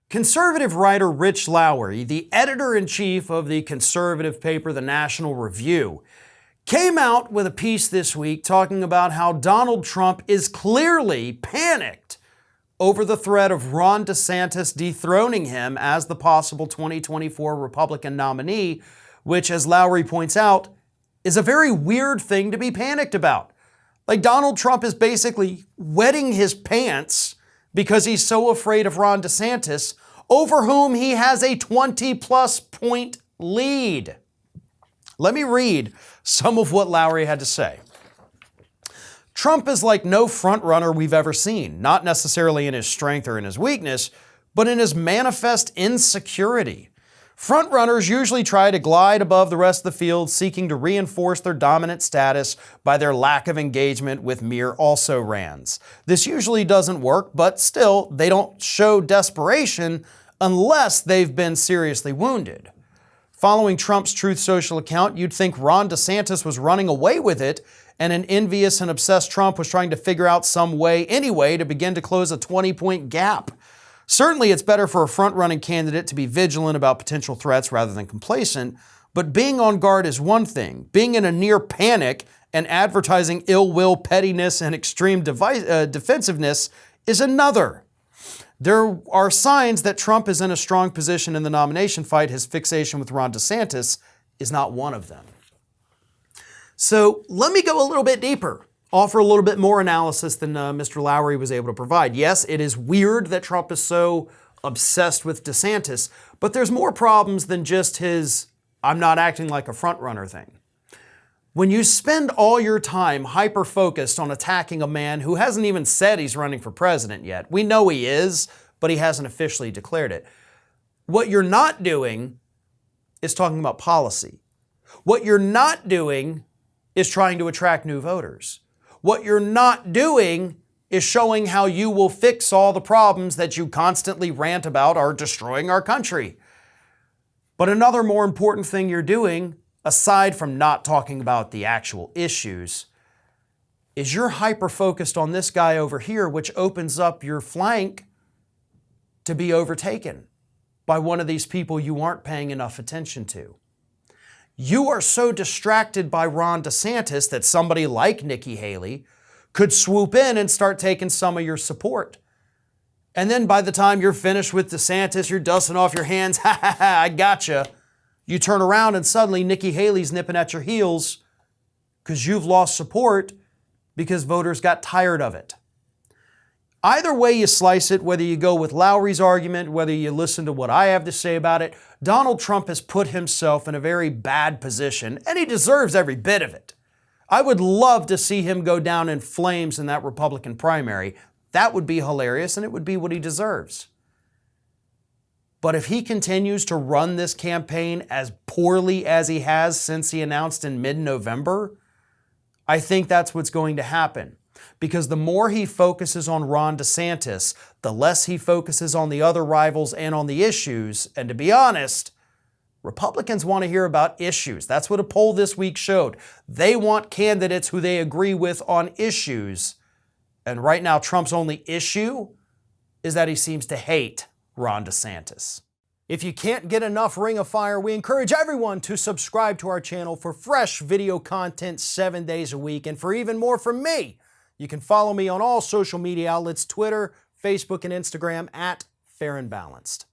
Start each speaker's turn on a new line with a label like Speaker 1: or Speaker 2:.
Speaker 1: Conservative writer Rich Lowry, the editor-in-chief of the conservative paper The National Review, came out with a piece this week talking about how Donald Trump is clearly panicked over the threat of Ron DeSantis dethroning him as the possible 2024 Republican nominee, which, as Lowry points out, is a very weird thing to be panicked about. Like, Donald Trump is basically wetting his pants because he's so afraid of Ron DeSantis, over whom he has a 20-plus point lead. Let me read some of what Lowry had to say. Trump is like no frontrunner we've ever seen, not necessarily in his strength or in his weakness, but in his manifest insecurity. Frontrunners usually try to glide above the rest of the field, seeking to reinforce their dominant status by their lack of engagement with mere also-rans. This usually doesn't work, but still, they don't show desperation unless they've been seriously wounded. Following Trump's Truth Social account, you'd think Ron DeSantis was running away with it, and an envious and obsessed Trump was trying to figure out some way anyway to begin to close a 20-point gap. Certainly, it's better for a front-running candidate to be vigilant about potential threats rather than complacent, but being on guard is one thing. Being in a near panic and advertising ill will, pettiness, and extreme defensiveness is another. There are signs that Trump is in a strong position in the nomination fight. His fixation with Ron DeSantis is not one of them. So let me go a little bit deeper. Offer a little bit more analysis than Mr. Lowry was able to provide. Yes, it is weird that Trump is so obsessed with DeSantis, but there's more problems than just his "I'm not acting like a frontrunner" thing. When you spend all your time hyper-focused on attacking a man who hasn't even said he's running for president yet, we know he is, but he hasn't officially declared it. What you're not doing is talking about policy. What you're not doing is trying to attract new voters. What you're not doing is showing how you will fix all the problems that you constantly rant about are destroying our country. But another more important thing you're doing, aside from not talking about the actual issues, is you're hyper-focused on this guy over here, which opens up your flank to be overtaken by one of these people you aren't paying enough attention to. You are so distracted by Ron DeSantis that somebody like Nikki Haley could swoop in and start taking some of your support. And then by the time you're finished with DeSantis, you're dusting off your hands, ha ha ha, I gotcha. You turn around and suddenly Nikki Haley's nipping at your heels because you've lost support because voters got tired of it. Either way you slice it, whether you go with Lowry's argument, whether you listen to what I have to say about it, Donald Trump has put himself in a very bad position, and he deserves every bit of it. I would love to see him go down in flames in that Republican primary. That would be hilarious, and it would be what he deserves. But if he continues to run this campaign as poorly as he has since he announced in mid-November, I think that's what's going to happen. Because the more he focuses on Ron DeSantis, the less he focuses on the other rivals and on the issues. And to be honest, Republicans want to hear about issues. That's what a poll this week showed. They want candidates who they agree with on issues. And right now, Trump's only issue is that he seems to hate Ron DeSantis. If you can't get enough Ring of Fire, we encourage everyone to subscribe to our channel for fresh video content 7 days a week. And for even more from me, you can follow me on all social media outlets, Twitter, Facebook, and Instagram @FairandBalanced.